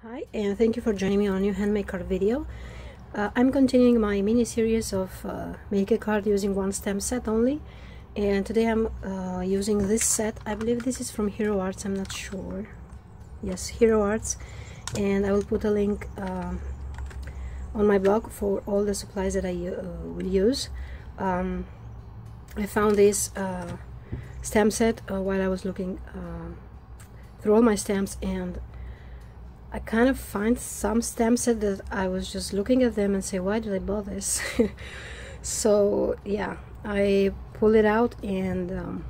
Hi, and thank you for joining me on a new handmade card video. I'm continuing my mini series of make a card using one stamp set only, and today I'm using this set. I believe this is from Hero Arts, I'm not sure. Yes, Hero Arts, and I will put a link on my blog for all the supplies that I will use. I found this stamp set while I was looking through all my stamps, and I kind of find some stamp set that I was just looking at them and say, why did I buy this? So yeah, I pull it out and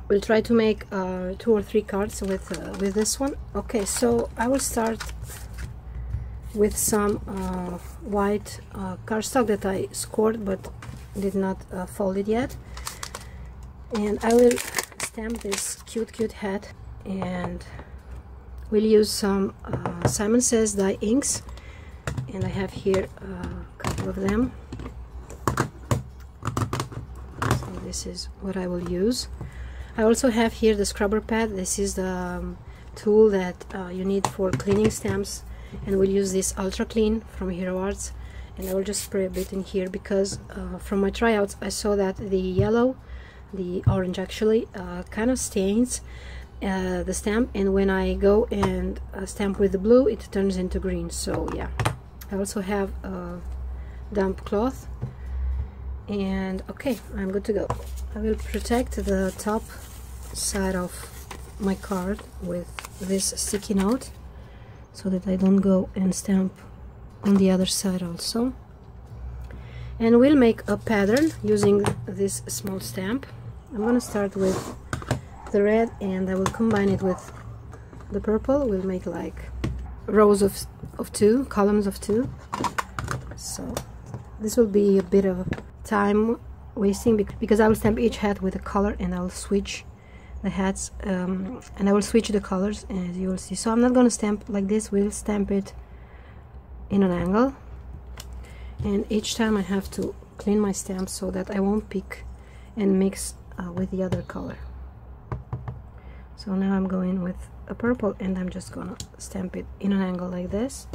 we'll try to make 2 or 3 cards with this one. Okay, so I will start with some white cardstock that I scored but did not fold it yet, and I will stamp this cute hat, and we'll use some Simon Says dye inks, and I have here a couple of them. So this is what I will use. I also have here the scrubber pad. This is the tool that you need for cleaning stamps, and we'll use this Ultra Clean from Hero Arts, and I will just spray a bit in here because from my tryouts I saw that the yellow, the orange actually, kind of stains the stamp, and when I go and stamp with the blue it turns into green. So yeah, I also have a damp cloth, and okay, I'm good to go. I will protect the top side of my card with this sticky note so that I don't go and stamp on the other side also, and we'll make a pattern using this small stamp. I'm gonna start with the red, and I will combine it with the purple. We'll make like rows of 2, columns of 2. So this will be a bit of time wasting because I will stamp each hat with a color, and I will switch the hats and I will switch the colors, as you will see. So I'm not going to stamp like this. We'll stamp it in an angle, and each time I have to clean my stamp so that I won't pick and mix with the other color. So now I'm going with a purple, and I'm just gonna stamp it in an angle like this.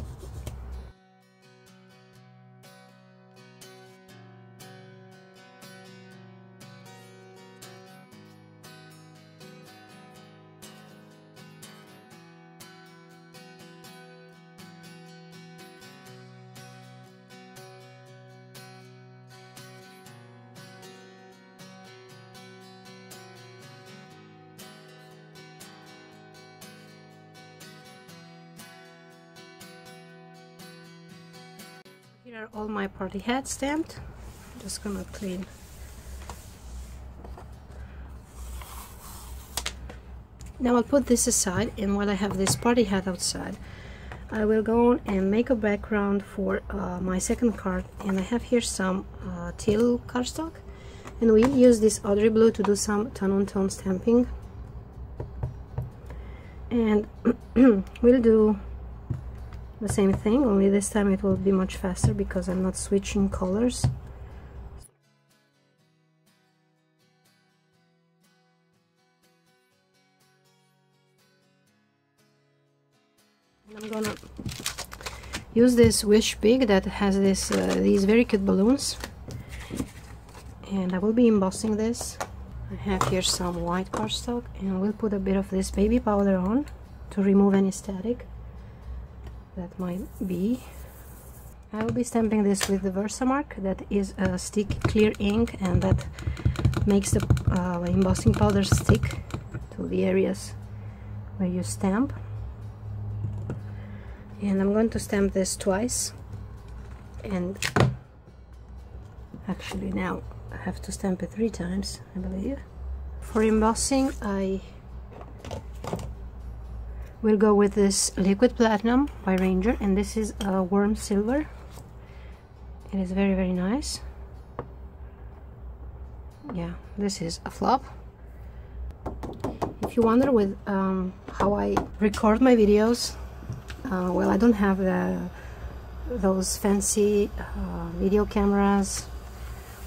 Here are all my party hats stamped. I'm just gonna clean. Now I'll put this aside, and while I have this party hat outside, I will go on and make a background for my second card, and I have here some teal cardstock, and we'll use this Audrey blue to do some tone-on-tone stamping, and we'll do the same thing, only this time it will be much faster because I'm not switching colors. And I'm gonna use this Wish Big that has this these very cute balloons, and I will be embossing this. I have here some white cardstock, and we'll put a bit of this baby powder on to remove any static that might be. I will be stamping this with the Versamark, that is a stick clear ink, and that makes the embossing powder stick to the areas where you stamp. And I'm going to stamp this twice, and actually now I have to stamp it 3 times, I believe. For embossing, I we'll go with this Liquid Platinum by Ranger, and this is a warm silver. It is very, very nice. Yeah, this is a flop. If you wonder with how I record my videos, well, I don't have those fancy video cameras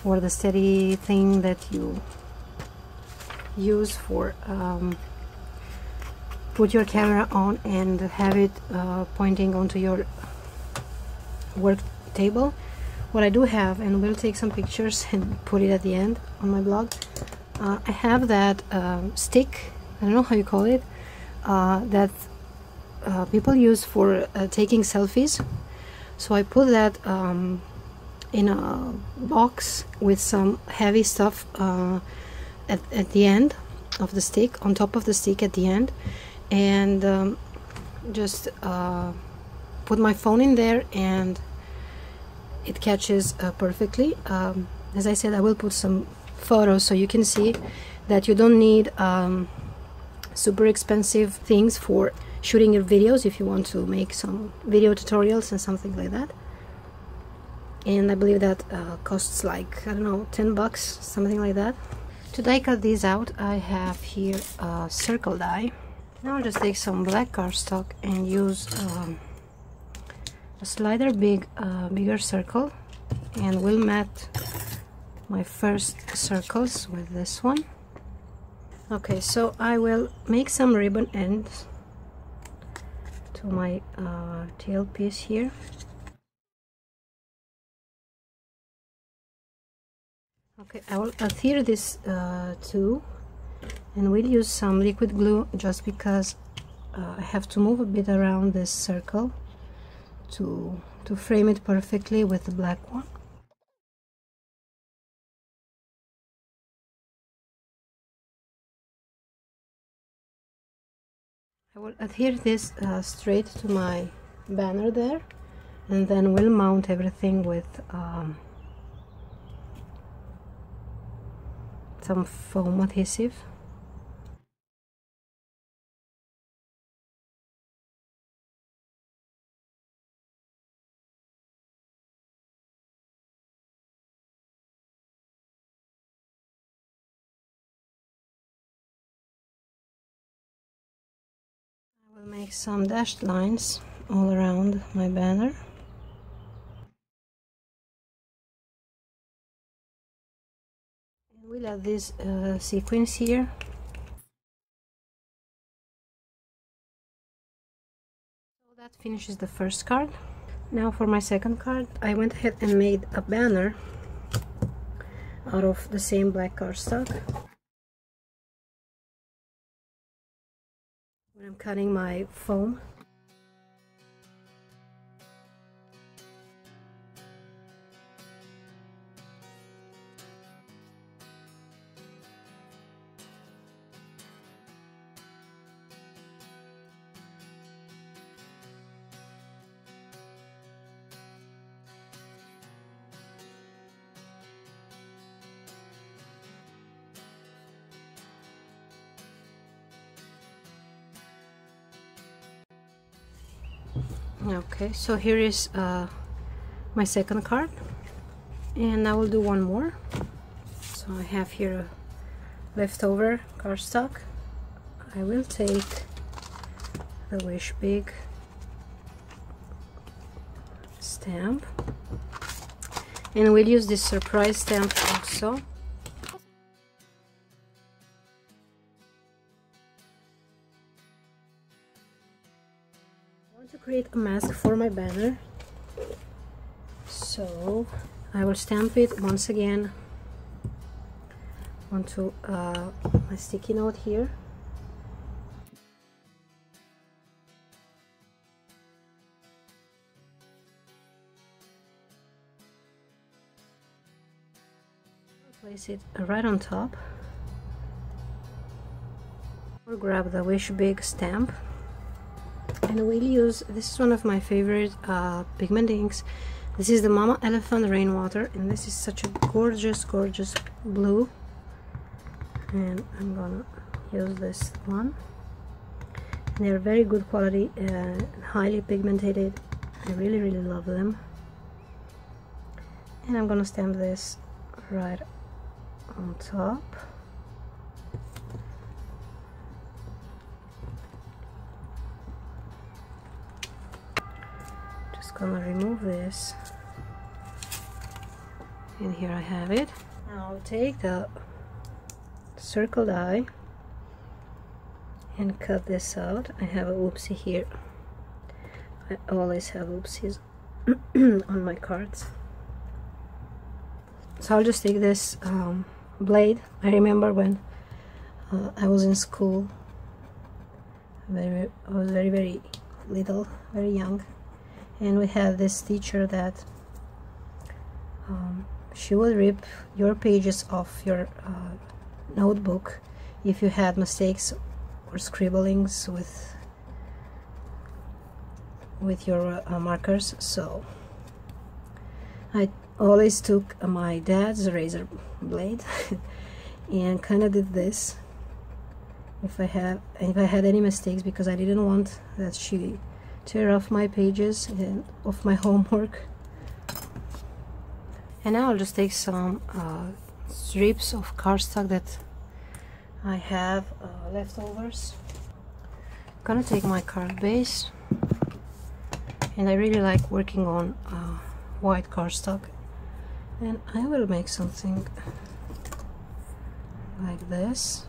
or the steady thing that you use for put your camera on and have it pointing onto your work table. What I do have, and we'll take some pictures and put it at the end on my blog, I have that stick, I don't know how you call it, that people use for taking selfies. So I put that in a box with some heavy stuff at the end of the stick, on top of the stick at the end, and just put my phone in there, and it catches perfectly. As I said, I will put some photos so you can see that you don't need super expensive things for shooting your videos if you want to make some video tutorials and something like that. And I believe that costs like, I don't know, 10 bucks, something like that. To die cut these out, I have here a circle die. Now I'll just take some black cardstock and use a slider bigger circle, and we'll mat my first circles with this one. Okay, so I will make some ribbon ends to my tail piece here. Okay, I will adhere this too, and we'll use some liquid glue just because I have to move a bit around this circle to frame it perfectly with the black one. I will adhere this straight to my banner there, and then we'll mount everything with some foam adhesive. I will make some dashed lines all around my banner. And we'll add this sequins here. So that finishes the first card. Now for my second card, I went ahead and made a banner out of the same black cardstock. When I'm cutting my foam, okay, so here is my second card, and I will do one more. So I have here a leftover cardstock. I will take the Wish Big stamp, and we'll use this surprise stamp also. To create a mask for my banner, so I will stamp it once again onto my sticky note here. Place it right on top, or grab the Wish Big stamp. And we'll use, this is one of my favorite pigment inks. This is the Mama Elephant Rainwater, and this is such a gorgeous blue, and I'm gonna use this one. And they're very good quality and highly pigmented. I really love them. And I'm gonna stamp this right on top. Gonna remove this, and here I have it. Now I'll take the circle die, and cut this out. I have a oopsie here. I always have oopsies on my cards. So I'll just take this blade. I remember when I was in school, I was very little, very young, and we had this teacher that she would rip your pages off your notebook if you had mistakes or scribblings with your markers. So I always took my dad's razor blade and kind of did this if I had any mistakes, because I didn't want that she tear off my pages and off my homework. And now I'll just take some strips of cardstock that I have leftovers. I'm gonna take my card base, and I really like working on white cardstock, and I will make something like this.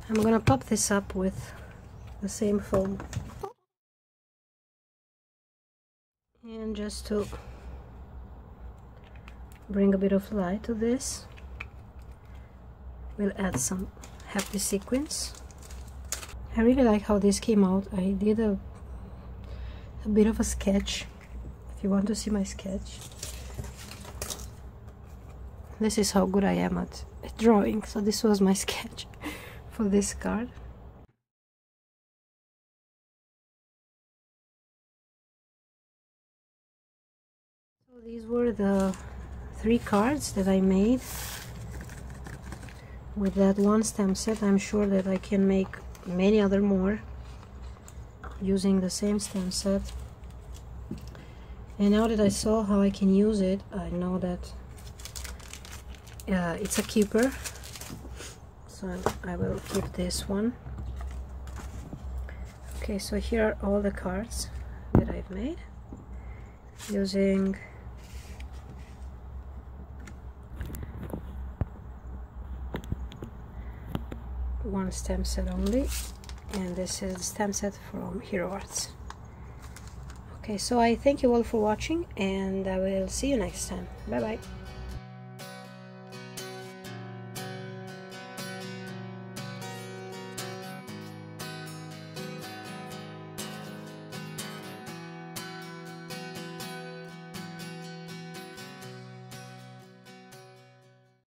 I'm gonna pop this up with the same foam, and just to bring a bit of light to this, we'll add some happy sequins. I really like how this came out. I did a bit of a sketch. If you want to see my sketch, this is how good I am at drawing. So this was my sketch for this card. So these were the 3 cards that I made with that one stamp set. I'm sure that I can make many other more using the same stamp set. And now that I saw how I can use it, I know that it's a keeper. So I will keep this one. Okay, so here are all the cards that I've made using one stamp set only, and this is the stamp set from Hero Arts. Okay, so I thank you all for watching, and I will see you next time. Bye bye.